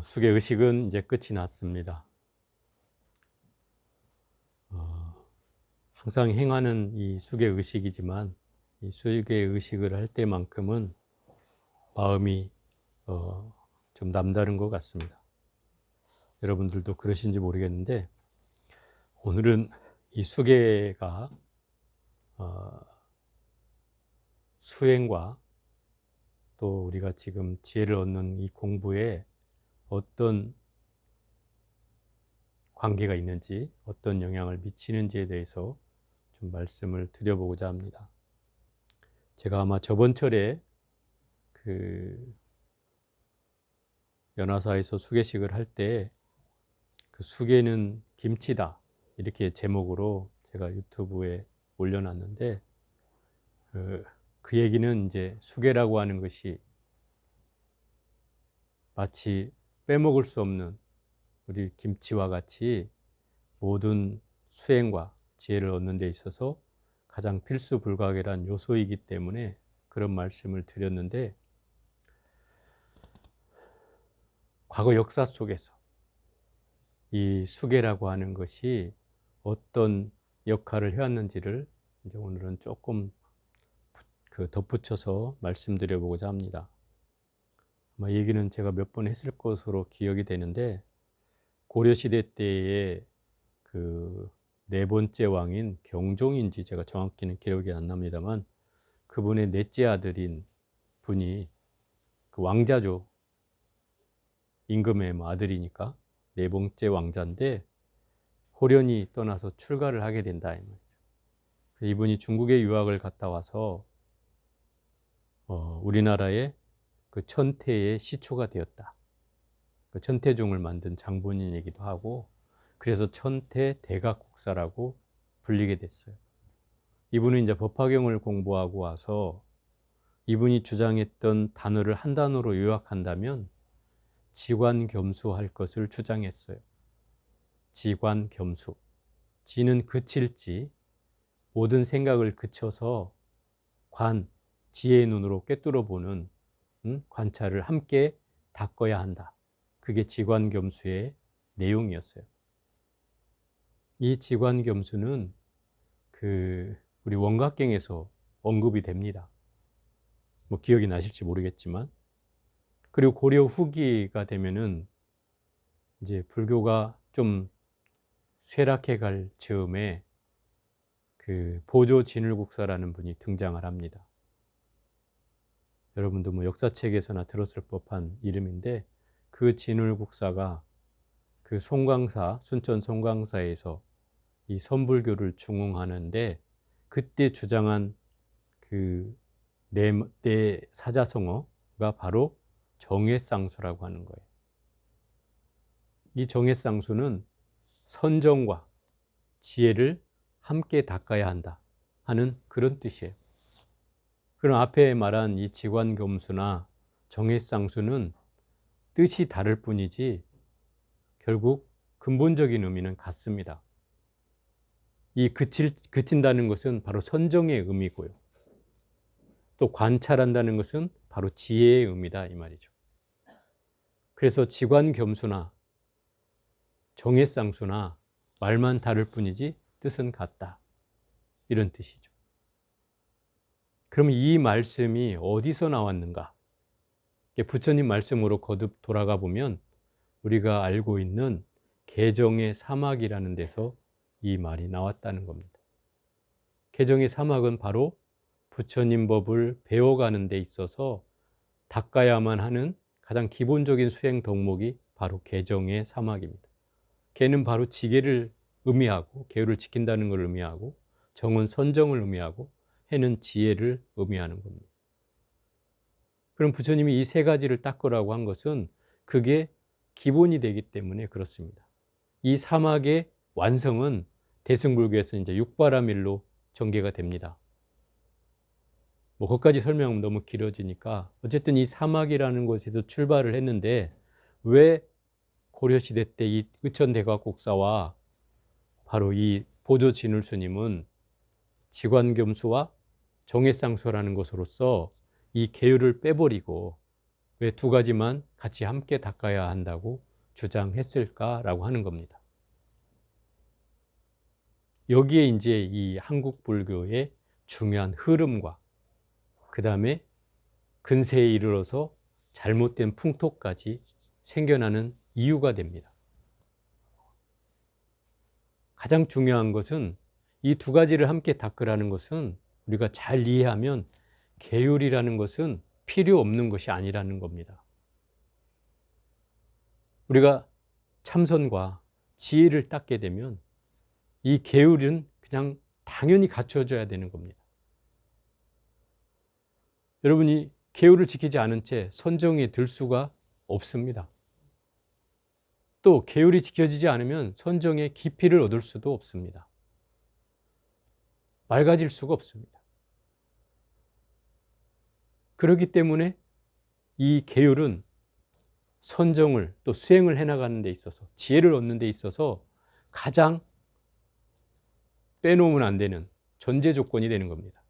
수계의식은 이제 끝이 났습니다. 항상 행하는 이 수계의식이지만 이 수계의식을 할 때만큼은 마음이 좀 남다른 것 같습니다. 여러분들도 그러신지 모르겠는데 오늘은 이 수계가 수행과 또 우리가 지금 지혜를 얻는 이 공부에 어떤 관계가 있는지, 어떤 영향을 미치는지에 대해서 좀 말씀을 드려보고자 합니다. 제가 아마 저번 철에 그 연화사에서 수계식을 할 때 그 수계는 김치다 이렇게 제목으로 제가 유튜브에 올려놨는데 그 얘기는 이제 수계라고 하는 것이 마치 빼먹을 수 없는 우리 김치와 같이 모든 수행과 지혜를 얻는 데 있어서 가장 필수불가결한 요소이기 때문에 그런 말씀을 드렸는데 과거 역사 속에서 이 수계라고 하는 것이 어떤 역할을 해왔는지를 이제 오늘은 조금 덧붙여서 말씀드려보고자 합니다. 아마 얘기는 제가 몇 번 했을 것으로 기억이 되는데 고려시대 때에 그 네 번째 왕인 경종인지 제가 정확히는 기억이 안 납니다만 그분의 넷째 아들인 분이 그 왕자죠. 임금의 아들이니까 네 번째 왕자인데 호련히 떠나서 출가를 하게 된다. 이분이 중국에 유학을 갔다 와서 우리나라의 그 천태의 시초가 되었다. 그 천태종을 만든 장본인이기도 하고 그래서 천태 대각국사라고 불리게 됐어요. 이분은 이제 법화경을 공부하고 와서 이분이 주장했던 단어를 한 단어로 요약한다면 지관겸수할 것을 주장했어요. 지관겸수. 지는 그칠지 모든 생각을 그쳐서 지혜의 눈으로 꿰뚫어 보는 관찰을 함께 닦아야 한다. 그게 지관겸수의 내용이었어요. 이 지관겸수는 우리 원각경에서 언급이 됩니다. 뭐 기억이 나실지 모르겠지만 그리고 고려 후기가 되면은 이제 불교가 좀 쇠락해 갈 즈음에 그 보조 진울국사라는 분이 등장을 합니다. 여러분도 뭐 역사책에서나 들었을 법한 이름인데 그 진울국사가 그 송광사 순천 송광사에서 이 선불교를 중흥하는데 그때 주장한 그 네 사자성어가 바로 정해쌍수라고 하는 거예요. 이 정해쌍수는 선정과 지혜를 함께 닦아야 한다 하는 그런 뜻이에요. 그럼 앞에 말한 이 지관겸수나 정해쌍수는 뜻이 다를 뿐이지 결국 근본적인 의미는 같습니다. 이 그친다는 것은 바로 선정의 의미고요. 또 관찰한다는 것은 바로 지혜의 의미다 이 말이죠. 그래서 지관겸수나 정해쌍수나 말만 다를 뿐이지 뜻은 같다. 이런 뜻이죠. 그럼 이 말씀이 어디서 나왔는가? 부처님 말씀으로 거듭 돌아가 보면 우리가 알고 있는 개정의 사막이라는 데서 이 말이 나왔다는 겁니다. 개정의 사막은 바로 부처님 법을 배워가는 데 있어서 닦아야만 하는 가장 기본적인 수행 덕목이 바로 개정의 사막입니다. 개는 바로 지계를 의미하고 계율을 지킨다는 걸 의미하고 정은 선정을 의미하고 해는 지혜를 의미하는 겁니다. 그럼 부처님이 이 세 가지를 닦으라고 한 것은 그게 기본이 되기 때문에 그렇습니다. 이 사막의 완성은 대승불교에서 이제 육바라밀로 전개가 됩니다. 뭐 그것까지 설명하면 너무 길어지니까 어쨌든 이 사막이라는 곳에서 출발을 했는데 왜 고려시대 때 이 의천대각국사와 바로 이 보조진울스님은 지관겸수와 정해쌍수라는 것으로서 이 계율을 빼버리고 왜 두 가지만 같이 함께 닦아야 한다고 주장했을까라고 하는 겁니다. 여기에 이제 이 한국 불교의 중요한 흐름과 그 다음에 근세에 이르러서 잘못된 풍토까지 생겨나는 이유가 됩니다. 가장 중요한 것은 이 두 가지를 함께 닦으라는 것은 우리가 잘 이해하면 계율이라는 것은 필요 없는 것이 아니라는 겁니다. 우리가 참선과 지혜를 닦게 되면 이 계율은 그냥 당연히 갖춰져야 되는 겁니다. 여러분이 계율을 지키지 않은 채 선정에 들 수가 없습니다. 또 계율이 지켜지지 않으면 선정의 깊이를 얻을 수도 없습니다. 맑아질 수가 없습니다. 그렇기 때문에 이 계율은 선정을 또 수행을 해나가는 데 있어서 지혜를 얻는 데 있어서 가장 빼놓으면 안 되는 전제 조건이 되는 겁니다.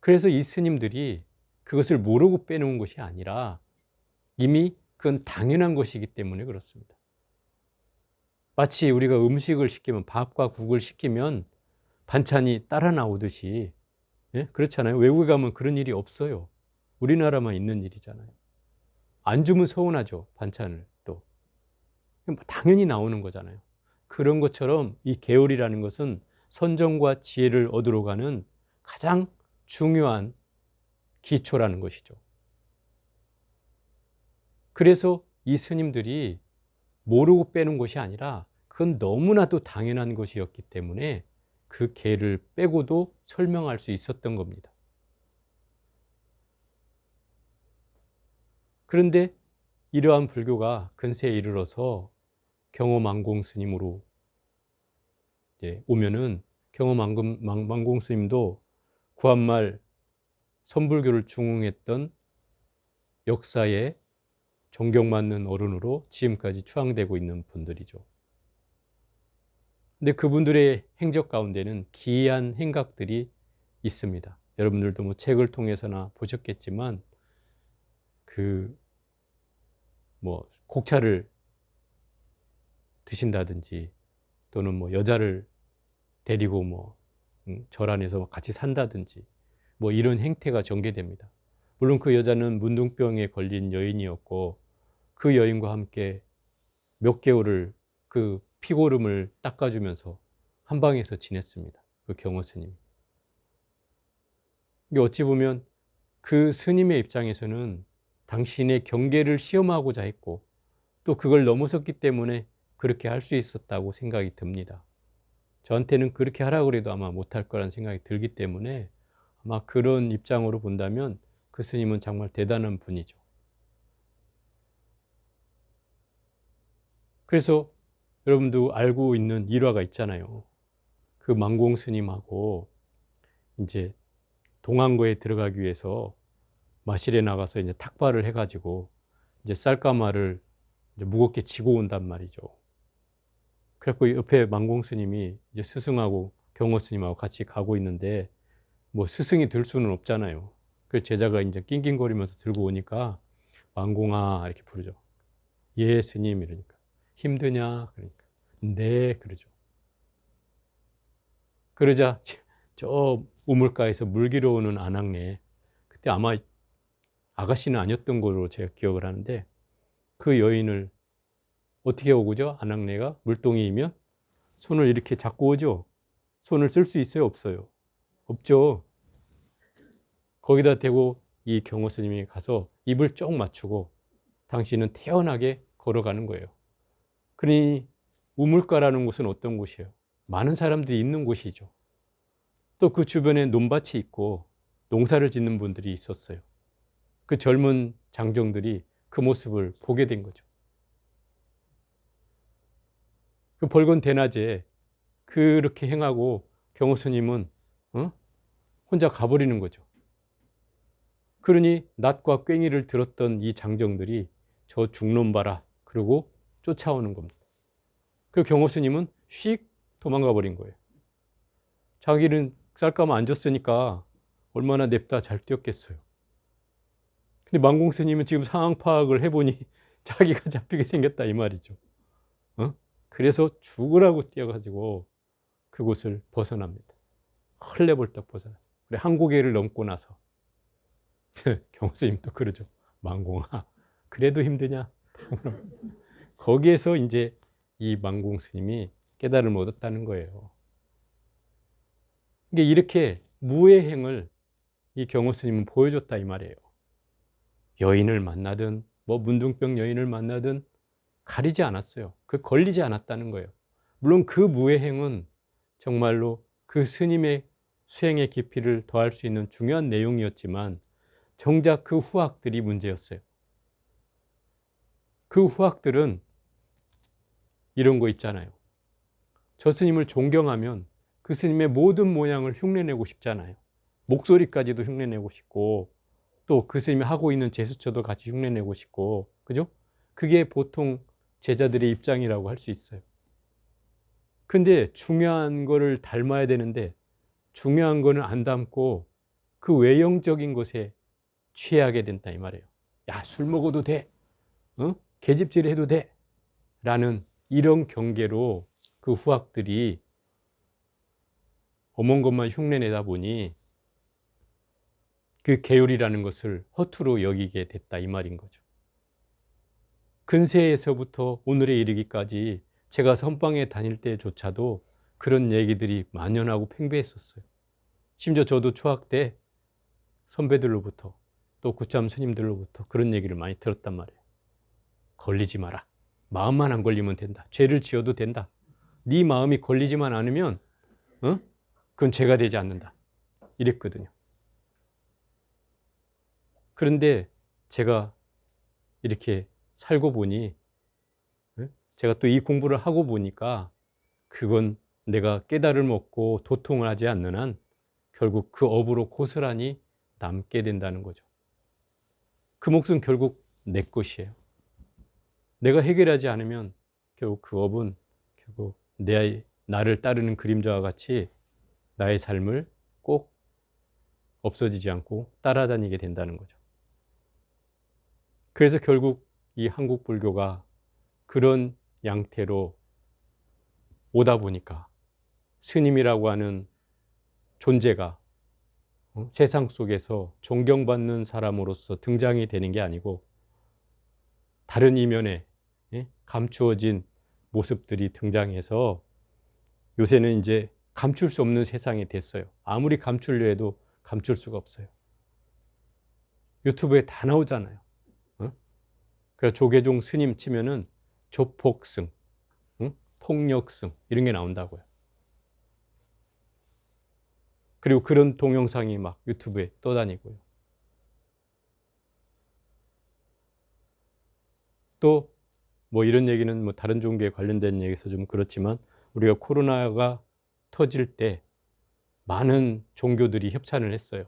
그래서 이 스님들이 그것을 모르고 빼놓은 것이 아니라 이미 그건 당연한 것이기 때문에 그렇습니다. 마치 우리가 음식을 시키면 밥과 국을 시키면 반찬이 따라 나오듯이, 예? 그렇잖아요. 외국에 가면 그런 일이 없어요. 우리나라만 있는 일이잖아요. 안 주면 서운하죠. 반찬을 또. 당연히 나오는 거잖아요. 그런 것처럼 이 계율이라는 것은 선정과 지혜를 얻으러 가는 가장 중요한 기초라는 것이죠. 그래서 이 스님들이 모르고 빼는 것이 아니라 그건 너무나도 당연한 것이었기 때문에 그 계를 빼고도 설명할 수 있었던 겁니다. 그런데 이러한 불교가 근세에 이르러서 경호망공 스님으로 오면은 경호망공 스님도 구한말 선불교를 중흥했던 역사에 존경받는 어른으로 지금까지 추앙되고 있는 분들이죠. 근데 그분들의 행적 가운데는 기이한 행각들이 있습니다. 여러분들도 뭐 책을 통해서나 보셨겠지만 곡차를 드신다든지 또는 뭐 여자를 데리고 절 안에서 같이 산다든지 이런 행태가 전개됩니다. 물론 그 여자는 문둥병에 걸린 여인이었고 그 여인과 함께 몇 개월을 그 피고름을 닦아주면서 한 방에서 지냈습니다. 그 경호 스님이. 어찌 보면 그 스님의 입장에서는 당신의 경계를 시험하고자 했고 또 그걸 넘어섰기 때문에 그렇게 할 수 있었다고 생각이 듭니다. 저한테는 그렇게 하라고 그래도 아마 못할 거라는 생각이 들기 때문에 아마 그런 입장으로 본다면 그 스님은 정말 대단한 분이죠. 그래서 여러분도 알고 있는 일화가 있잖아요. 그 망공 스님하고 이제 동안거에 들어가기 위해서 마실에 나가서 이제 탁발을 해가지고 이제 쌀가마를 이제 무겁게 지고 온단 말이죠. 그래갖고 옆에 망공 스님이 이제 스승하고 경호 스님하고 같이 가고 있는데 스승이 들 수는 없잖아요. 그래서 제자가 이제 낑낑거리면서 들고 오니까 망공아 이렇게 부르죠. 예 스님 이러니까 힘드냐 그러니까 네 그러죠. 그러자 저 우물가에서 물 기러 오는 아낙네, 그때 아마 아가씨는 아니었던 걸로 제가 기억을 하는데 그 여인을 어떻게 오고죠? 아낙네가 물동이면 손을 이렇게 잡고 오죠. 손을 쓸 수 있어요? 없어요? 없죠. 거기다 대고 이 경호 스님이 가서 입을 쭉 맞추고 당신은 태연하게 걸어가는 거예요. 그러니 우물가라는 곳은 어떤 곳이에요? 많은 사람들이 있는 곳이죠. 또 그 주변에 논밭이 있고 농사를 짓는 분들이 있었어요. 그 젊은 장정들이 그 모습을 보게 된 거죠. 그 벌건 대낮에 그렇게 행하고 경호 스님은 혼자 가버리는 거죠. 그러니 낫과 꽹이를 들었던 이 장정들이 저 중놈 봐라 그러고 쫓아오는 겁니다. 그 경호 스님은 휙 도망가 버린 거예요. 자기는 쌀가마 안 줬으니까 얼마나 냅다 잘 뛰었겠어요. 근데 만공 스님은 지금 상황 파악을 해보니 자기가 잡히게 생겼다 이 말이죠. 그래서 죽으라고 뛰어가지고 그곳을 벗어납니다. 헐레벌떡 벗어나. 그래, 한고개를 넘고 나서 경호 스님도 그러죠. 만공아, 그래도 힘드냐? 거기에서 이제 이 만공 스님이 깨달음을 얻었다는 거예요. 이게 이렇게 무의 행을 이 경호 스님은 보여줬다 이 말이에요. 여인을 만나든 뭐 문둥병 여인을 만나든 가리지 않았어요. 그 걸리지 않았다는 거예요. 물론 그 무의 행은 정말로 그 스님의 수행의 깊이를 더할 수 있는 중요한 내용이었지만 정작 그 후학들이 문제였어요. 그 후학들은 이런 거 있잖아요. 저 스님을 존경하면 그 스님의 모든 모양을 흉내내고 싶잖아요. 목소리까지도 흉내내고 싶고 또 그 스님이 하고 있는 제스처도 같이 흉내내고 싶고, 그죠? 그게 보통 제자들의 입장이라고 할 수 있어요. 근데 중요한 거를 닮아야 되는데 중요한 거는 안 닮고 그 외형적인 것에 취하게 된다 이 말이에요. 야, 술 먹어도 돼. 계집질 해도 돼. 라는 이런 경계로 그 후학들이 어먼 것만 흉내내다 보니 그 계율이라는 것을 허투루 여기게 됐다 이 말인 거죠. 근세에서부터 오늘에 이르기까지 제가 선방에 다닐 때조차도 그런 얘기들이 만연하고 팽배했었어요. 심지어 저도 초학 때 선배들로부터 또 구참 스님들로부터 그런 얘기를 많이 들었단 말이에요. 걸리지 마라. 마음만 안 걸리면 된다. 죄를 지어도 된다. 네 마음이 걸리지만 않으면 그건 죄가 되지 않는다. 이랬거든요. 그런데 제가 이렇게 살고 보니, 제가 또 이 공부를 하고 보니까 그건 내가 깨달음을 얻고 도통을 하지 않는 한 결국 그 업으로 고스란히 남게 된다는 거죠. 그 몫은 결국 내 것이에요. 내가 해결하지 않으면 결국 그 업은 결국 나를 따르는 그림자와 같이 나의 삶을 꼭 없어지지 않고 따라다니게 된다는 거죠. 그래서 결국 이 한국 불교가 그런 양태로 오다 보니까 스님이라고 하는 존재가 세상 속에서 존경받는 사람으로서 등장이 되는 게 아니고 다른 이면에 감추어진 모습들이 등장해서 요새는 이제 감출 수 없는 세상이 됐어요. 아무리 감추려 해도 감출 수가 없어요. 유튜브에 다 나오잖아요. 그래서 조계종 스님 치면은 조폭승, 폭력승 이런 게 나온다고요. 그리고 그런 동영상이 막 유튜브에 떠다니고요. 또 뭐 이런 얘기는 뭐 다른 종교에 관련된 얘기에서 좀 그렇지만 우리가 코로나가 터질 때 많은 종교들이 협찬을 했어요.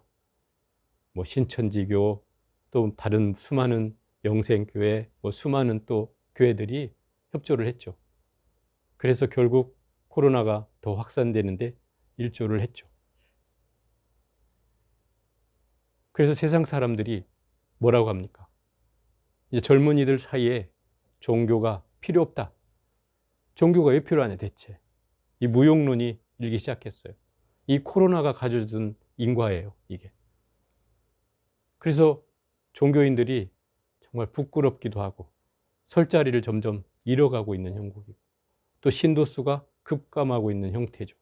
뭐 신천지교 또 다른 수많은 영생교회 뭐 수많은 또 교회들이 협조를 했죠. 그래서 결국 코로나가 더 확산되는데 일조를 했죠. 그래서 세상 사람들이 뭐라고 합니까? 이제 젊은이들 사이에 종교가 필요 없다. 종교가 왜 필요하냐 대체. 이 무용론이 일기 시작했어요. 이 코로나가 가져준 인과예요, 이게. 그래서 종교인들이 정말 부끄럽기도 하고 설 자리를 점점 잃어가고 있는 형국이고 또 신도수가 급감하고 있는 형태죠.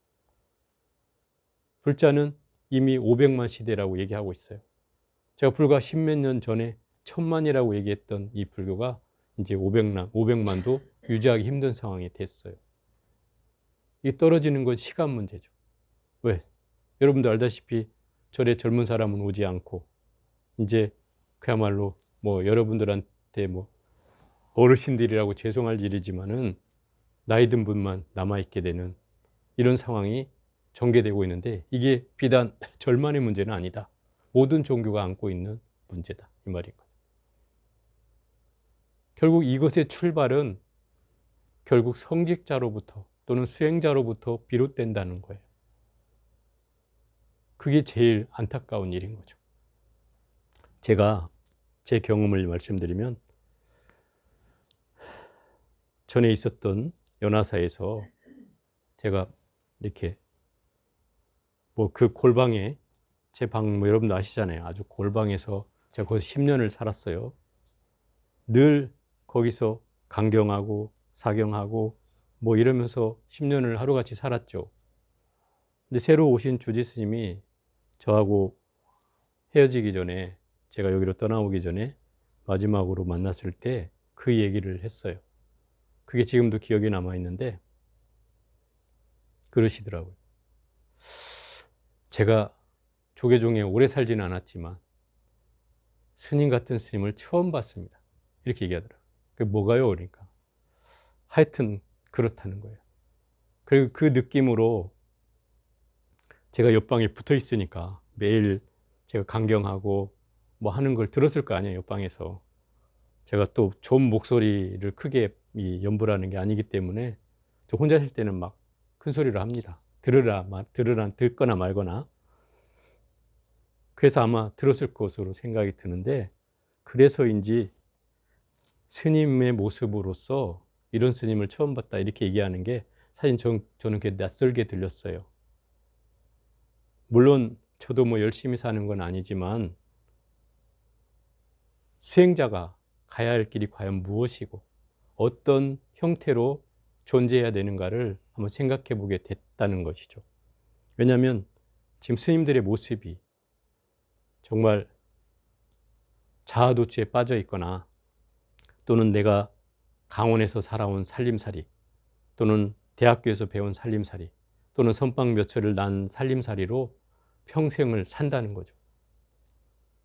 불자는 이미 500만 시대라고 얘기하고 있어요. 제가 불과 10몇 년 전에 1000만이라고 얘기했던 이 불교가 이제 500만도 유지하기 힘든 상황이 됐어요. 이 떨어지는 건 시간 문제죠. 왜? 여러분도 알다시피 절에 젊은 사람은 오지 않고 이제 그야말로 뭐 여러분들한테 뭐 어르신들이라고 죄송할 일이지만은 나이 든 분만 남아있게 되는 이런 상황이 전개되고 있는데 이게 비단 절만의 문제는 아니다. 모든 종교가 안고 있는 문제다. 이 말인 거죠. 결국 이것의 출발은 결국 성직자로부터 또는 수행자로부터 비롯된다는 거예요. 그게 제일 안타까운 일인 거죠. 제가 제 경험을 말씀드리면 전에 있었던 연화사에서 제가 이렇게 뭐 그 골방에 제 방 뭐 여러분도 아시잖아요. 아주 골방에서 제가 거기서 10년을 살았어요. 늘 거기서 강경하고 사경하고 뭐 이러면서 10년을 하루같이 살았죠. 근데 새로 오신 주지 스님이 저하고 헤어지기 전에, 제가 여기로 떠나오기 전에 마지막으로 만났을 때 그 얘기를 했어요. 그게 지금도 기억에 남아 있는데 그러시더라고요. 제가 조계종에 오래 살지는 않았지만 스님 같은 스님을 처음 봤습니다. 이렇게 얘기하더라고요. 그게 뭐가요? 그러니까 하여튼 그렇다는 거예요. 그리고 그 느낌으로 제가 옆방에 붙어 있으니까 매일 제가 강경하고 뭐 하는 걸 들었을 거 아니에요, 옆방에서. 제가 또 좋은 목소리를 크게 연불하는 게 아니기 때문에 저 혼자 있을 때는 막 큰 소리로 합니다. 듣거나 말거나. 그래서 아마 들었을 것으로 생각이 드는데, 그래서인지 스님의 모습으로서 이런 스님을 처음 봤다 이렇게 얘기하는 게 사실 저는 그게 낯설게 들렸어요. 물론 저도 뭐 열심히 사는 건 아니지만 수행자가 가야 할 길이 과연 무엇이고 어떤 형태로 존재해야 되는가를 한번 생각해 보게 됐다는 것이죠. 왜냐하면 지금 스님들의 모습이 정말 자아도취에 빠져 있거나 또는 내가 강원에서 살아온 살림살이 또는 대학교에서 배운 살림살이 또는 선방 몇 철을 난 살림살이로 평생을 산다는 거죠.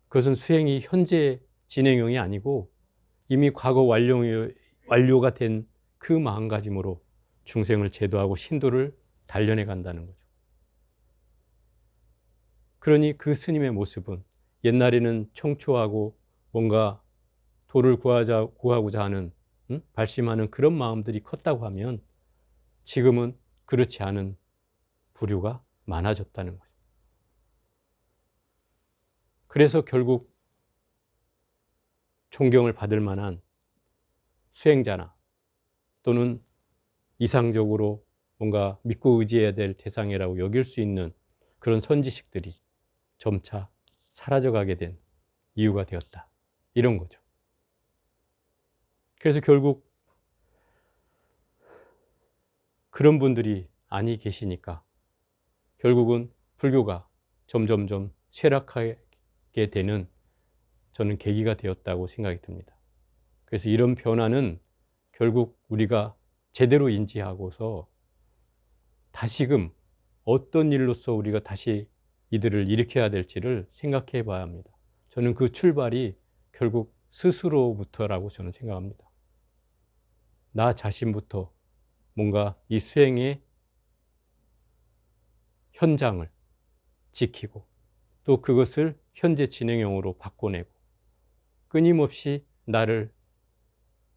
그것은 수행이 현재 진행형이 아니고 이미 과거 완료가 된 그 마음가짐으로 중생을 제도하고 신도를 단련해 간다는 거죠. 그러니 그 스님의 모습은 옛날에는 청초하고 뭔가 도를 구하고자 하는 발심하는 그런 마음들이 컸다고 하면 지금은 그렇지 않은 부류가 많아졌다는 거죠. 그래서 결국 존경을 받을 만한 수행자나 또는 이상적으로 뭔가 믿고 의지해야 될 대상이라고 여길 수 있는 그런 선지식들이 점차 사라져가게 된 이유가 되었다. 이런 거죠. 그래서 결국 그런 분들이 아니 계시니까 결국은 불교가 점점점 쇠락하게 되는 저는 계기가 되었다고 생각이 듭니다. 그래서 이런 변화는 결국 우리가 제대로 인지하고서 다시금 어떤 일로서 우리가 다시 이들을 일으켜야 될지를 생각해 봐야 합니다. 저는 그 출발이 결국 스스로부터라고 저는 생각합니다. 나 자신부터 뭔가 이 수행의 현장을 지키고 또 그것을 현재 진행형으로 바꿔내고 끊임없이 나를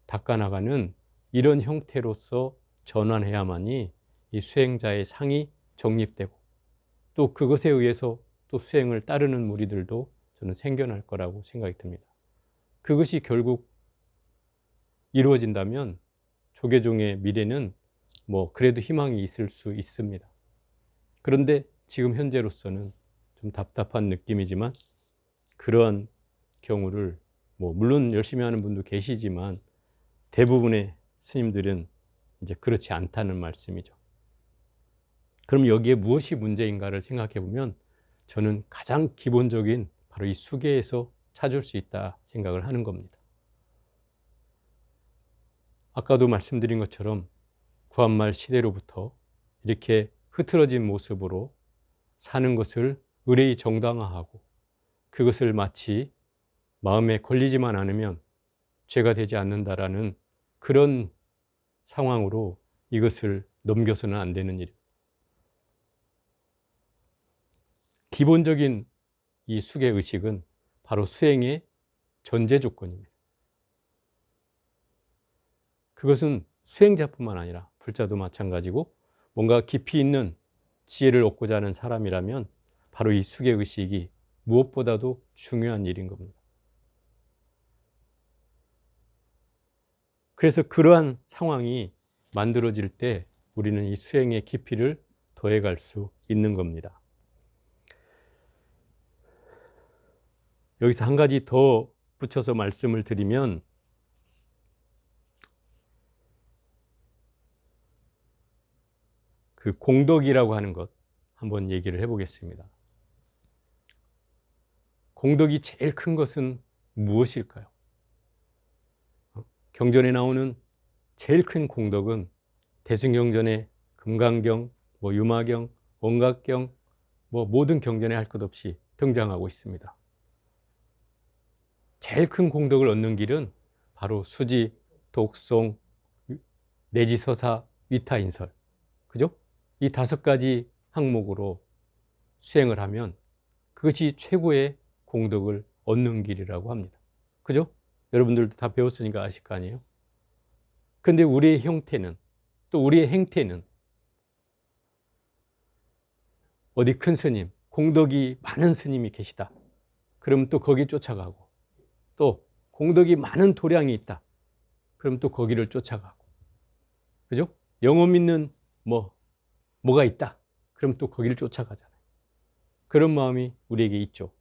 닦아나가는 이런 형태로서 전환해야만이 이 수행자의 상이 정립되고 또 그것에 의해서 또 수행을 따르는 무리들도 저는 생겨날 거라고 생각이 듭니다. 그것이 결국 이루어진다면 조계종의 미래는 뭐 그래도 희망이 있을 수 있습니다. 그런데 지금 현재로서는 좀 답답한 느낌이지만 그러한 경우를 뭐 물론 열심히 하는 분도 계시지만 대부분의 스님들은 이제 그렇지 않다는 말씀이죠. 그럼 여기에 무엇이 문제인가를 생각해 보면 저는 가장 기본적인 바로 이 수계에서 찾을 수 있다 생각을 하는 겁니다. 아까도 말씀드린 것처럼 구한말 시대로부터 이렇게 흐트러진 모습으로 사는 것을 의뢰히 정당화하고 그것을 마치 마음에 걸리지만 않으면 죄가 되지 않는다라는 그런 상황으로 이것을 넘겨서는 안 되는 일입니다. 기본적인 이 수계 의식은 바로 수행의 전제 조건입니다. 그것은 수행자뿐만 아니라 불자도 마찬가지고 뭔가 깊이 있는 지혜를 얻고자 하는 사람이라면 바로 이 수계 의식이 무엇보다도 중요한 일인 겁니다. 그래서 그러한 상황이 만들어질 때 우리는 이 수행의 깊이를 더해갈 수 있는 겁니다. 여기서 한 가지 더 붙여서 말씀을 드리면, 그 공덕이라고 하는 것 한번 얘기를 해보겠습니다. 공덕이 제일 큰 것은 무엇일까요? 경전에 나오는 제일 큰 공덕은 대승경전에 금강경, 유마경, 원각경, 모든 경전에 할 것 없이 등장하고 있습니다. 제일 큰 공덕을 얻는 길은 바로 수지, 독송, 내지서사, 위타인설, 그죠? 이 5가지 항목으로 수행을 하면 그것이 최고의 공덕을 얻는 길이라고 합니다. 그죠? 여러분들도 다 배웠으니까 아실 거 아니에요? 근데 우리의 형태는, 또 우리의 행태는, 어디 큰 스님, 공덕이 많은 스님이 계시다. 그럼 또 거기 쫓아가고, 또 공덕이 많은 도량이 있다. 그럼 또 거기를 쫓아가고, 그죠? 영혼 있는 뭐가 있다. 그럼 또 거기를 쫓아가잖아요. 그런 마음이 우리에게 있죠.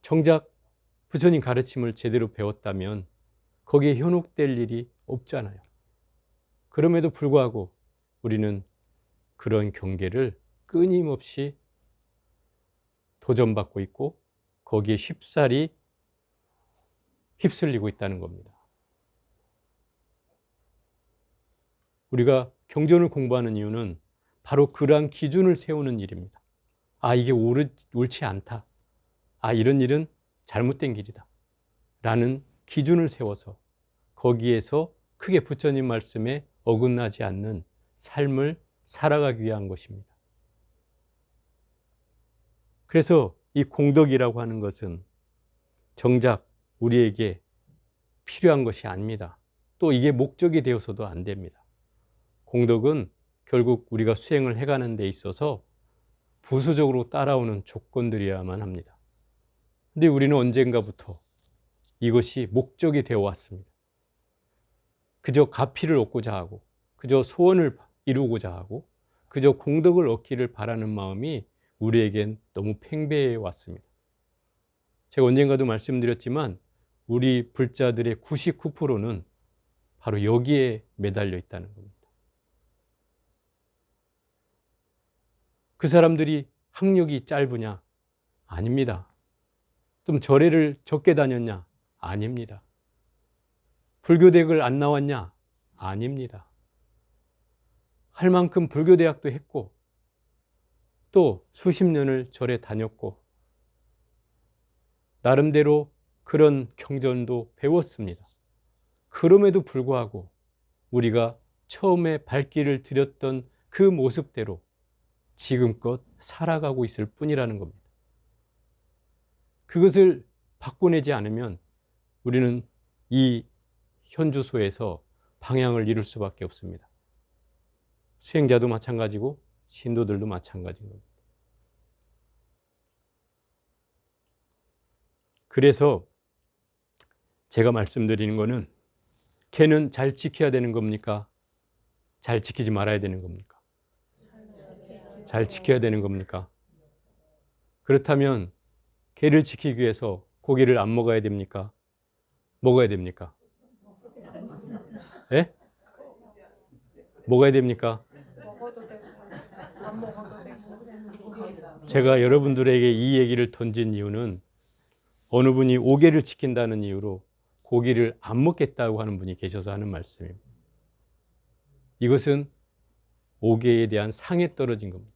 정작 부처님 가르침을 제대로 배웠다면 거기에 현혹될 일이 없잖아요. 그럼에도 불구하고 우리는 그런 경계를 끊임없이 도전받고 있고 거기에 쉽사리 휩쓸리고 있다는 겁니다. 우리가 경전을 공부하는 이유는 바로 그러한 기준을 세우는 일입니다. 이게 옳지 않다. 이런 일은 잘못된 길이다. 라는 기준을 세워서 거기에서 크게 부처님 말씀에 어긋나지 않는 삶을 살아가기 위한 것입니다. 그래서 이 공덕이라고 하는 것은 정작 우리에게 필요한 것이 아닙니다. 또 이게 목적이 되어서도 안 됩니다. 공덕은 결국 우리가 수행을 해가는 데 있어서 부수적으로 따라오는 조건들이어야만 합니다. 근데 우리는 언젠가부터 이것이 목적이 되어 왔습니다. 그저 가피를 얻고자 하고, 그저 소원을 이루고자 하고, 그저 공덕을 얻기를 바라는 마음이 우리에겐 너무 팽배해 왔습니다. 제가 언젠가도 말씀드렸지만 우리 불자들의 99%는 바로 여기에 매달려 있다는 겁니다. 그 사람들이 학력이 짧으냐? 아닙니다. 좀 절에를 적게 다녔냐? 아닙니다. 불교대학을 안 나왔냐? 아닙니다. 할 만큼 불교대학도 했고 또 수십 년을 절에 다녔고 나름대로 그런 경전도 배웠습니다. 그럼에도 불구하고 우리가 처음에 발길을 들였던 그 모습대로 지금껏 살아가고 있을 뿐이라는 겁니다. 그것을 바꿔내지 않으면 우리는 이 현주소에서 방향을 잃을 수밖에 없습니다. 수행자도 마찬가지고 신도들도 마찬가지인 겁니다. 그래서 제가 말씀드리는 거는 걔는 잘 지켜야 되는 겁니까? 잘 지키지 말아야 되는 겁니까? 잘 지켜야 되는 겁니까? 그렇다면 개를 지키기 위해서 고기를 안 먹어야 됩니까? 먹어야 됩니까? 예? 먹어야 됩니까? 제가 여러분들에게 이 얘기를 던진 이유는 어느 분이 5개를 지킨다는 이유로 고기를 안 먹겠다고 하는 분이 계셔서 하는 말씀입니다. 이것은 5개에 대한 상에 떨어진 겁니다.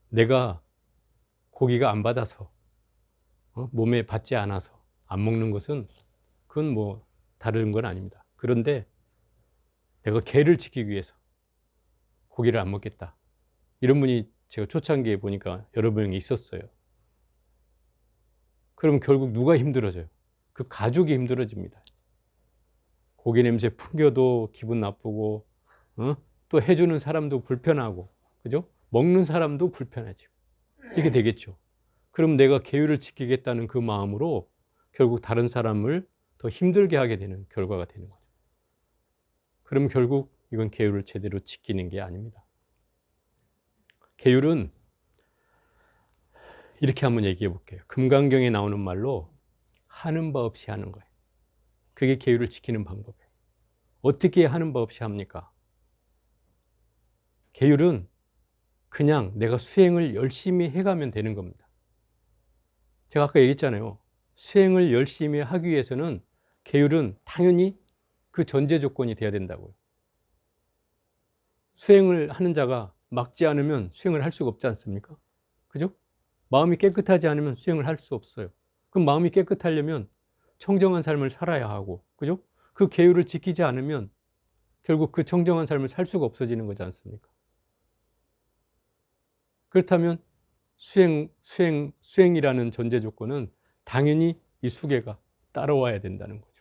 내가 고기가 안 받아서 몸에 받지 않아서 안 먹는 것은 그건 다른 건 아닙니다. 그런데 내가 개를 지키기 위해서 고기를 안 먹겠다. 이런 분이 제가 초창기에 보니까 여러 명이 있었어요. 그럼 결국 누가 힘들어져요? 그 가족이 힘들어집니다. 고기 냄새 풍겨도 기분 나쁘고, 또 해주는 사람도 불편하고, 그죠? 먹는 사람도 불편해지고, 이렇게 되겠죠. 그럼 내가 계율을 지키겠다는 그 마음으로 결국 다른 사람을 더 힘들게 하게 되는 결과가 되는 거죠. 그럼 결국 이건 계율을 제대로 지키는 게 아닙니다. 계율은 이렇게 한번 얘기해 볼게요. 금강경에 나오는 말로 하는 바 없이 하는 거예요. 그게 계율을 지키는 방법이에요. 어떻게 하는 바 없이 합니까? 계율은 그냥 내가 수행을 열심히 해가면 되는 겁니다. 제가 아까 얘기했잖아요. 수행을 열심히 하기 위해서는 계율은 당연히 그 전제 조건이 돼야 된다고요. 수행을 하는 자가 막지 않으면 수행을 할 수가 없지 않습니까? 그죠? 마음이 깨끗하지 않으면 수행을 할 수 없어요. 그럼 마음이 깨끗하려면 청정한 삶을 살아야 하고, 그죠? 그 계율을 지키지 않으면 결국 그 청정한 삶을 살 수가 없어지는 거지 않습니까? 그렇다면 수행이라는 전제 조건은 당연히 이 수계가 따라와야 된다는 거죠.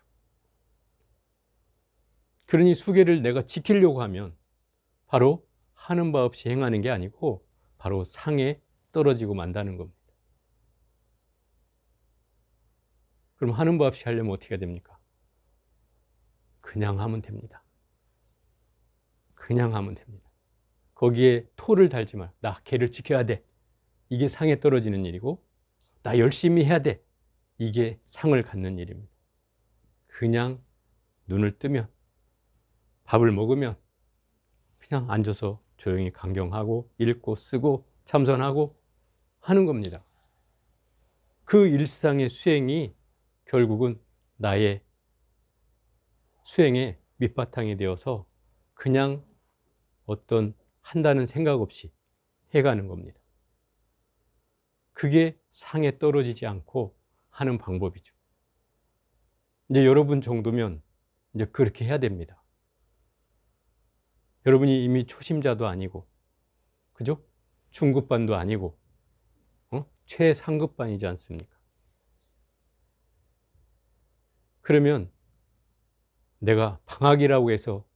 그러니 수계를 내가 지키려고 하면 바로 하는 바 없이 행하는 게 아니고 바로 상에 떨어지고 만다는 겁니다. 그럼 하는 바 없이 하려면 어떻게 해야 됩니까? 그냥 하면 됩니다. 그냥 하면 됩니다. 거기에 토를 달지 말. 나 계를 지켜야 돼. 이게 상에 떨어지는 일이고, 나 열심히 해야 돼. 이게 상을 갖는 일입니다. 그냥 눈을 뜨면, 밥을 먹으면 그냥 앉아서 조용히 강경하고 읽고 쓰고 참선하고 하는 겁니다. 그 일상의 수행이 결국은 나의 수행의 밑바탕이 되어서 그냥 어떤 한다는 생각 없이 해가는 겁니다. 그게 상에 떨어지지 않고 하는 방법이죠. 이제 여러분 정도면 이제 그렇게 해야 됩니다. 여러분이 이미 초심자도 아니고, 그죠? 중급반도 아니고, 최상급반이지 않습니까? 그러면 내가 방학이라고 해서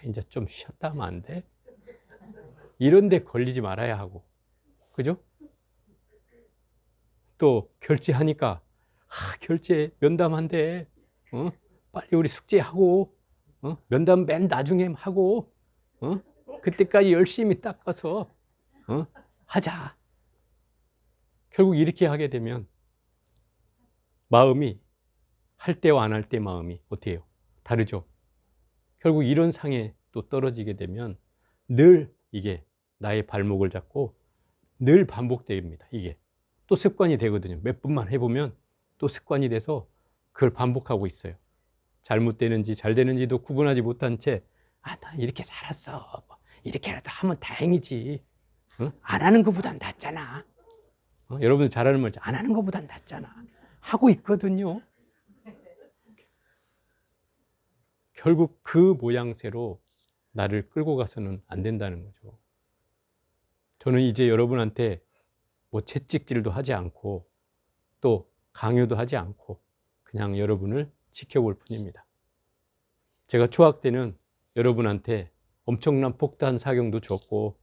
이제 좀 쉬었다 하면 안 돼? 이런 데 걸리지 말아야 하고, 그죠? 또 결제하니까 결제 면담한대. 빨리 우리 숙제하고, 면담 맨 나중에 하고, 그때까지 열심히 닦아서 하자. 결국 이렇게 하게 되면 마음이 할 때와 안 할 때 마음이 어떻게 해요? 다르죠. 결국 이런 상에 또 떨어지게 되면 늘 이게 나의 발목을 잡고 늘 반복됩니다. 이게 또 습관이 되거든요. 몇 분만 해보면 또 습관이 돼서 그걸 반복하고 있어요. 잘못되는지 잘 되는지도 구분하지 못한 채 나 이렇게 살았어. 이렇게라도 하면 다행이지. 안 하는 것보단 낫잖아. 여러분들 잘하는 말이죠. 안 하는 것보단 낫잖아. 하고 있거든요. 결국 그 모양새로 나를 끌고 가서는 안 된다는 거죠. 저는 이제 여러분한테 뭐 채찍질도 하지 않고 또 강요도 하지 않고 그냥 여러분을 지켜볼 뿐입니다. 제가 초학 때는 여러분한테 엄청난 폭탄 사경도 줬고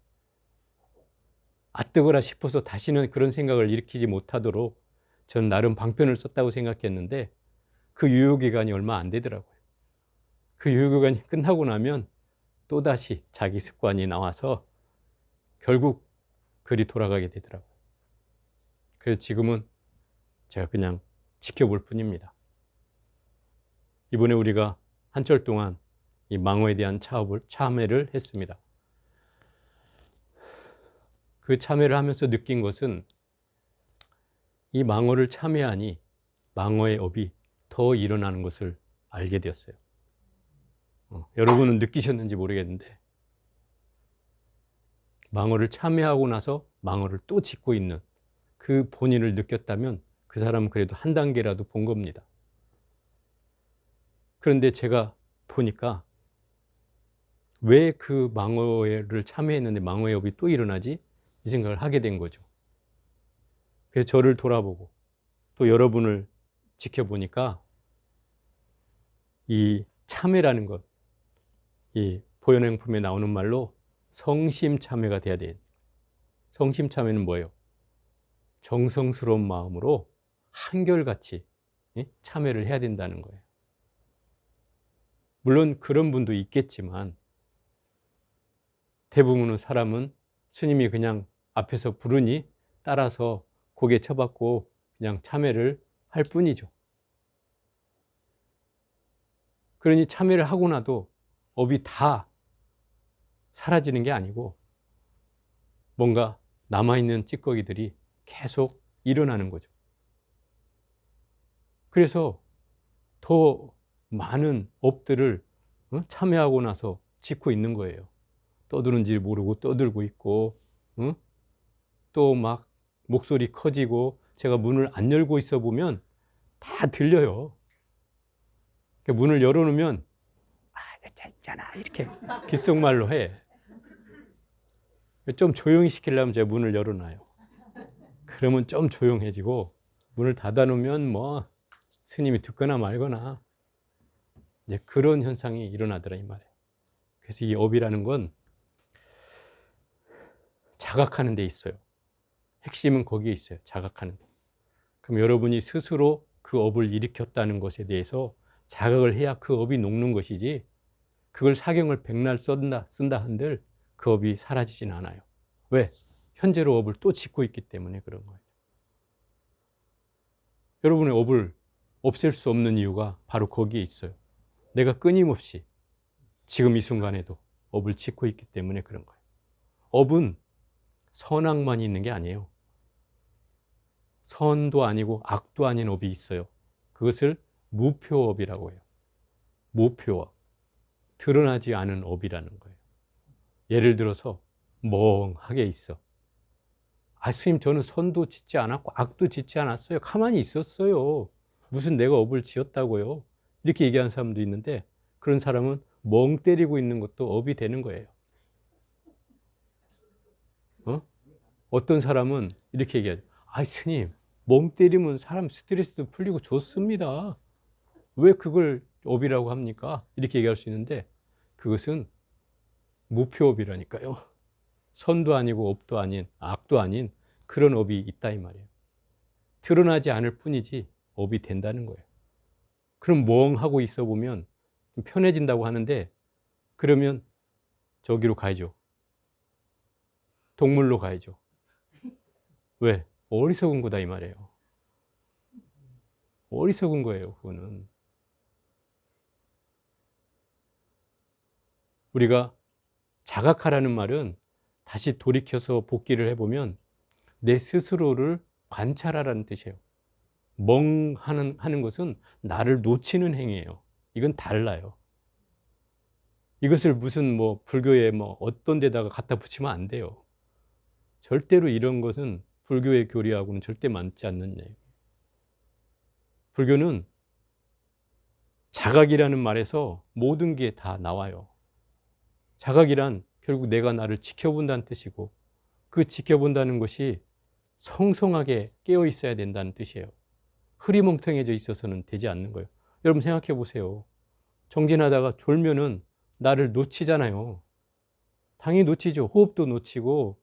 아뜨거라 싶어서 다시는 그런 생각을 일으키지 못하도록 전 나름 방편을 썼다고 생각했는데 그 유효기간이 얼마 안 되더라고요. 그 유효기간이 끝나고 나면 또다시 자기 습관이 나와서 결국 그리 돌아가게 되더라고요. 그래서 지금은 제가 그냥 지켜볼 뿐입니다. 이번에 우리가 한철 동안 이 망어에 대한 참회를 했습니다. 그 참회를 하면서 느낀 것은 이 망어를 참회하니 망어의 업이 더 일어나는 것을 알게 되었어요. 여러분은 느끼셨는지 모르겠는데 망어를 참회하고 나서 망어를 또 짓고 있는 그 본인을 느꼈다면 그 사람은 그래도 한 단계라도 본 겁니다. 그런데 제가 보니까 왜 그 망어를 참회했는데 망어의 업이 또 일어나지? 이 생각을 하게 된 거죠. 그래서 저를 돌아보고 또 여러분을 지켜보니까 이 참회라는 것, 이 보현행품에 나오는 말로 성심참회가 돼야 돼요. 성심참회는 뭐예요? 정성스러운 마음으로 한결같이 참여를 해야 된다는 거예요. 물론 그런 분도 있겠지만 대부분의 사람은 스님이 그냥 앞에서 부르니 따라서 고개 쳐받고 그냥 참여를 할 뿐이죠. 그러니 참여를 하고 나도 업이 다 사라지는 게 아니고 뭔가 남아있는 찌꺼기들이 계속 일어나는 거죠. 그래서 더 많은 업들을 참여하고 나서 짓고 있는 거예요. 떠드는지 모르고 떠들고 있고, 또 막 목소리 커지고, 제가 문을 안 열고 있어 보면 다 들려요. 문을 열어놓으면 자 있잖아 이렇게 귓속말로 해. 좀 조용히 시키려면 제가 문을 열어놔요. 그러면 좀 조용해지고, 문을 닫아놓으면 뭐 스님이 듣거나 말거나 이제 그런 현상이 일어나더라 이 말이에요. 그래서 이 업이라는 건 자각하는 데 있어요. 핵심은 거기에 있어요. 자각하는 데. 그럼 여러분이 스스로 그 업을 일으켰다는 것에 대해서 자각을 해야 그 업이 녹는 것이지, 그걸 사경을 백날 쓴다 한들 그 업이 사라지진 않아요. 왜? 현재로 업을 또 짓고 있기 때문에 그런 거예요. 여러분의 업을 없앨 수 없는 이유가 바로 거기에 있어요. 내가 끊임없이 지금 이 순간에도 업을 짓고 있기 때문에 그런 거예요. 업은 선악만 있는 게 아니에요. 선도 아니고 악도 아닌 업이 있어요. 그것을 무표업이라고 해요. 무표업. 드러나지 않은 업이라는 거예요. 예를 들어서 멍하게 있어. 스님 저는 선도 짓지 않았고 악도 짓지 않았어요. 가만히 있었어요. 무슨 내가 업을 지었다고요? 이렇게 얘기하는 사람도 있는데, 그런 사람은 멍 때리고 있는 것도 업이 되는 거예요. 어떤 사람은 이렇게 얘기하죠. 스님 멍 때리면 사람 스트레스도 풀리고 좋습니다. 왜 그걸 업이라고 합니까? 이렇게 얘기할 수 있는데, 그것은 무표업이라니까요. 선도 아니고 업도 아닌 악도 아닌 그런 업이 있다 이 말이에요. 드러나지 않을 뿐이지 업이 된다는 거예요. 그럼 멍하고 있어 보면 좀 편해진다고 하는데, 그러면 저기로 가야죠. 동물로 가야죠. 왜? 어리석은 거다 이 말이에요. 어리석은 거예요, 그거는. 우리가 자각하라는 말은 다시 돌이켜서 복기를 해보면 내 스스로를 관찰하라는 뜻이에요. 멍하는 것은 나를 놓치는 행위예요. 이건 달라요. 이것을 무슨 뭐 불교의 뭐 어떤 데다가 갖다 붙이면 안 돼요. 절대로 이런 것은 불교의 교리하고는 절대 맞지 않는 얘기예요. 불교는 자각이라는 말에서 모든 게 다 나와요. 자각이란 결국 내가 나를 지켜본다는 뜻이고, 그 지켜본다는 것이 성성하게 깨어 있어야 된다는 뜻이에요. 흐리멍텅해져 있어서는 되지 않는 거예요. 여러분 생각해 보세요. 정진하다가 졸면은 나를 놓치잖아요. 당연히 놓치죠. 호흡도 놓치고,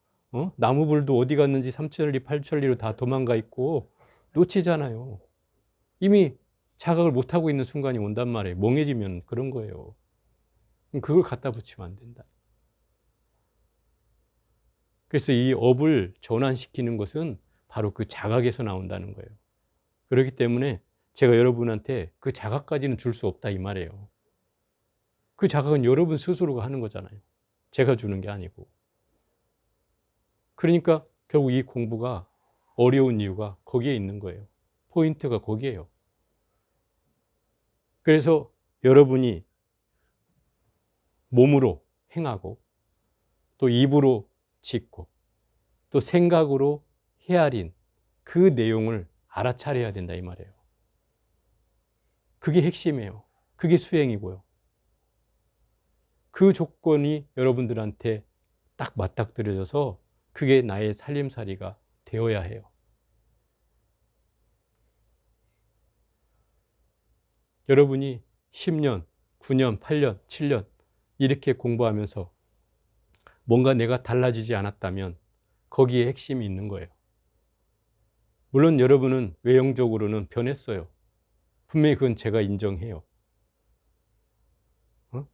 나무불도 어디 갔는지 삼천리 팔천리로 다 도망가 있고 놓치잖아요. 이미 자각을 못하고 있는 순간이 온단 말이에요. 멍해지면 그런 거예요. 그걸 갖다 붙이면 안 된다. 그래서 이 업을 전환시키는 것은 바로 그 자각에서 나온다는 거예요. 그렇기 때문에 제가 여러분한테 그 자각까지는 줄 수 없다 이 말이에요. 그 자각은 여러분 스스로가 하는 거잖아요. 제가 주는 게 아니고. 그러니까 결국 이 공부가 어려운 이유가 거기에 있는 거예요. 포인트가 거기에요. 그래서 여러분이 몸으로 행하고, 또 입으로 짓고, 또 생각으로 헤아린 그 내용을 알아차려야 된다 이 말이에요. 그게 핵심이에요. 그게 수행이고요. 그 조건이 여러분들한테 딱 맞닥뜨려져서 그게 나의 살림살이가 되어야 해요. 여러분이 10년, 9년, 8년, 7년 이렇게 공부하면서 뭔가 내가 달라지지 않았다면 거기에 핵심이 있는 거예요. 물론 여러분은 외형적으로는 변했어요. 분명히 그건 제가 인정해요. 어?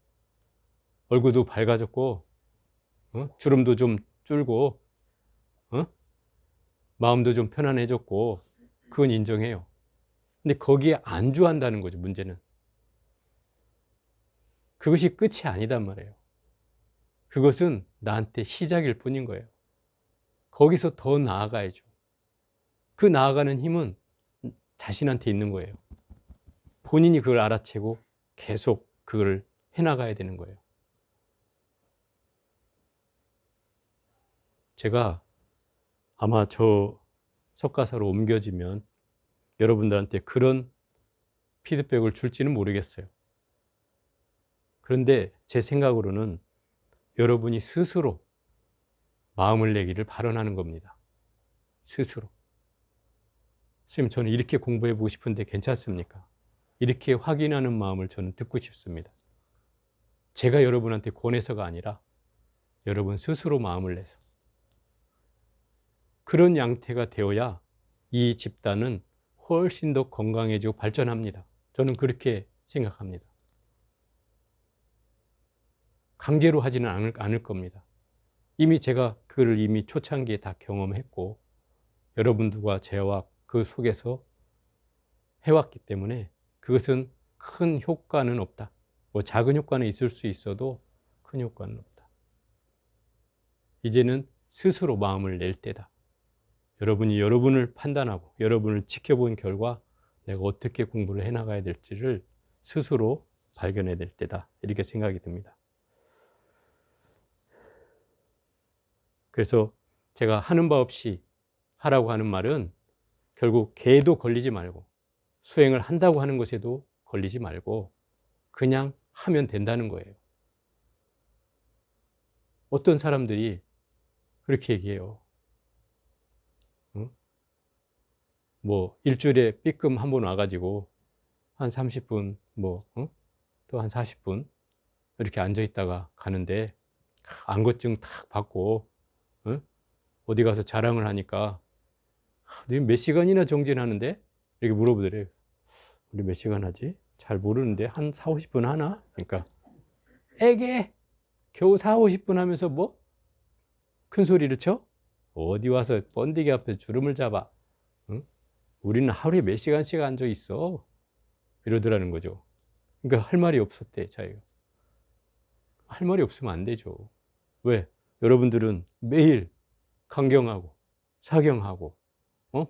얼굴도 밝아졌고, 주름도 좀 줄고, 마음도 좀 편안해졌고, 그건 인정해요. 근데 거기에 안주한다는 거죠, 문제는. 그것이 끝이 아니단 말이에요. 그것은 나한테 시작일 뿐인 거예요. 거기서 더 나아가야죠. 그 나아가는 힘은 자신한테 있는 거예요. 본인이 그걸 알아채고 계속 그걸 해나가야 되는 거예요. 제가 아마 저 석가사로 옮겨지면 여러분들한테 그런 피드백을 줄지는 모르겠어요. 그런데 제 생각으로는 여러분이 스스로 마음을 내기를 발언하는 겁니다. 스스로. 선생님, 저는 이렇게 공부해 보고 싶은데 괜찮습니까? 이렇게 확인하는 마음을 저는 듣고 싶습니다. 제가 여러분한테 권해서가 아니라 여러분 스스로 마음을 내서. 그런 양태가 되어야 이 집단은 훨씬 더 건강해지고 발전합니다. 저는 그렇게 생각합니다. 강제로 하지는 않을 겁니다. 이미 제가 그를 이미 초창기에 다 경험했고 여러분들과 저와 그 속에서 해왔기 때문에 그것은 큰 효과는 없다. 뭐 작은 효과는 있을 수 있어도 큰 효과는 없다. 이제는 스스로 마음을 낼 때다. 여러분이 여러분을 판단하고 여러분을 지켜본 결과 내가 어떻게 공부를 해나가야 될지를 스스로 발견해야 될 때다. 이렇게 생각이 듭니다. 그래서 제가 하는 바 없이 하라고 하는 말은 결국 개도 걸리지 말고 수행을 한다고 하는 것에도 걸리지 말고 그냥 하면 된다는 거예요. 어떤 사람들이 그렇게 얘기해요. 뭐 일주일에 삐끔 한 번 와가지고 한 30분 또 한 40분 이렇게 앉아 있다가 가는데 안거증 탁 받고 어디 가서 자랑을 하니까 너 몇 시간이나 정진하는데? 이렇게 물어보더래요. 우리 몇 시간 하지? 잘 모르는데 한 4, 50분 하나? 그러니까 에게 겨우 4, 50분 하면서 뭐? 큰 소리를 쳐? 어디 와서 번데기 앞에 주름을 잡아? 응? 우리는 하루에 몇 시간씩 앉아 있어. 이러더라는 거죠. 그러니까 할 말이 없었대, 자기가. 할 말이 없으면 안 되죠. 왜? 여러분들은 매일 강경하고 사경하고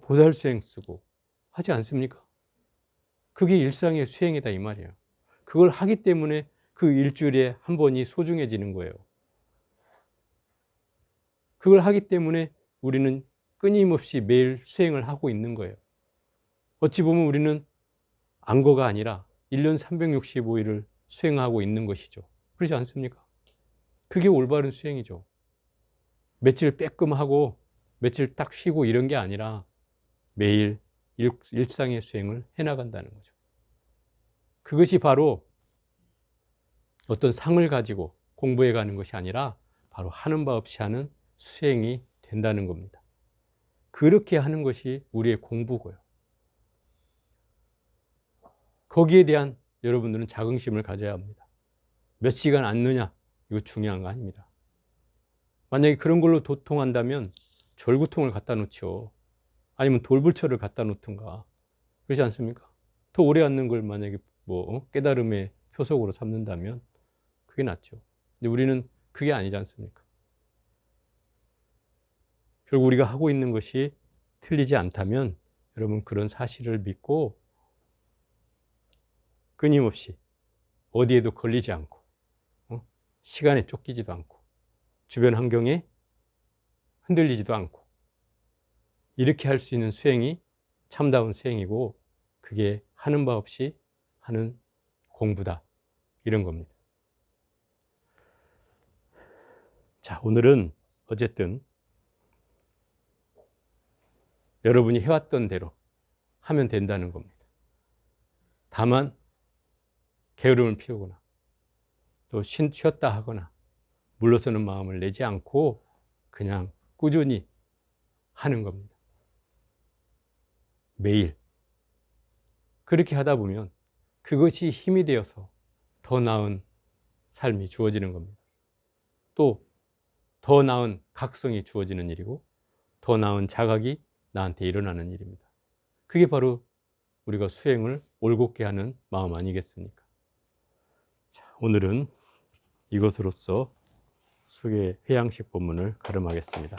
보살수행 쓰고 하지 않습니까? 그게 일상의 수행이다 이 말이에요. 그걸 하기 때문에 그 일주일에 한 번이 소중해지는 거예요. 그걸 하기 때문에 우리는 끊임없이 매일 수행을 하고 있는 거예요. 어찌 보면 우리는 안거가 아니라 1년 365일을 수행하고 있는 것이죠. 그렇지 않습니까? 그게 올바른 수행이죠. 며칠 빼끔하고 며칠 딱 쉬고 이런 게 아니라 매일 일상의 수행을 해나간다는 거죠. 그것이 바로 어떤 상을 가지고 공부해 가는 것이 아니라 바로 하는 바 없이 하는 수행이 된다는 겁니다. 그렇게 하는 것이 우리의 공부고요. 거기에 대한 여러분들은 자긍심을 가져야 합니다. 몇 시간 앉느냐, 이거 중요한 거 아닙니다. 만약에 그런 걸로 도통한다면 절구통을 갖다 놓죠. 아니면 돌불처를 갖다 놓든가. 그렇지 않습니까? 더 오래 앉는 걸 만약에 깨달음의 표석으로 삼는다면 그게 낫죠. 근데 우리는 그게 아니지 않습니까? 결국 우리가 하고 있는 것이 틀리지 않다면 여러분 그런 사실을 믿고 끊임없이 어디에도 걸리지 않고 시간에 쫓기지도 않고 주변 환경에 흔들리지도 않고 이렇게 할 수 있는 수행이 참다운 수행이고 그게 하는 바 없이 하는 공부다. 이런 겁니다. 자, 오늘은 어쨌든 여러분이 해왔던 대로 하면 된다는 겁니다. 다만 게으름을 피우거나 또 쉬었다 하거나 물러서는 마음을 내지 않고 그냥 꾸준히 하는 겁니다. 매일 그렇게 하다 보면 그것이 힘이 되어서 더 나은 삶이 주어지는 겁니다. 또 더 나은 각성이 주어지는 일이고 더 나은 자각이 나한테 일어나는 일입니다. 그게 바로 우리가 수행을 올곧게 하는 마음 아니겠습니까? 자, 오늘은 이것으로써 수계 회양식 본문을 가름하겠습니다.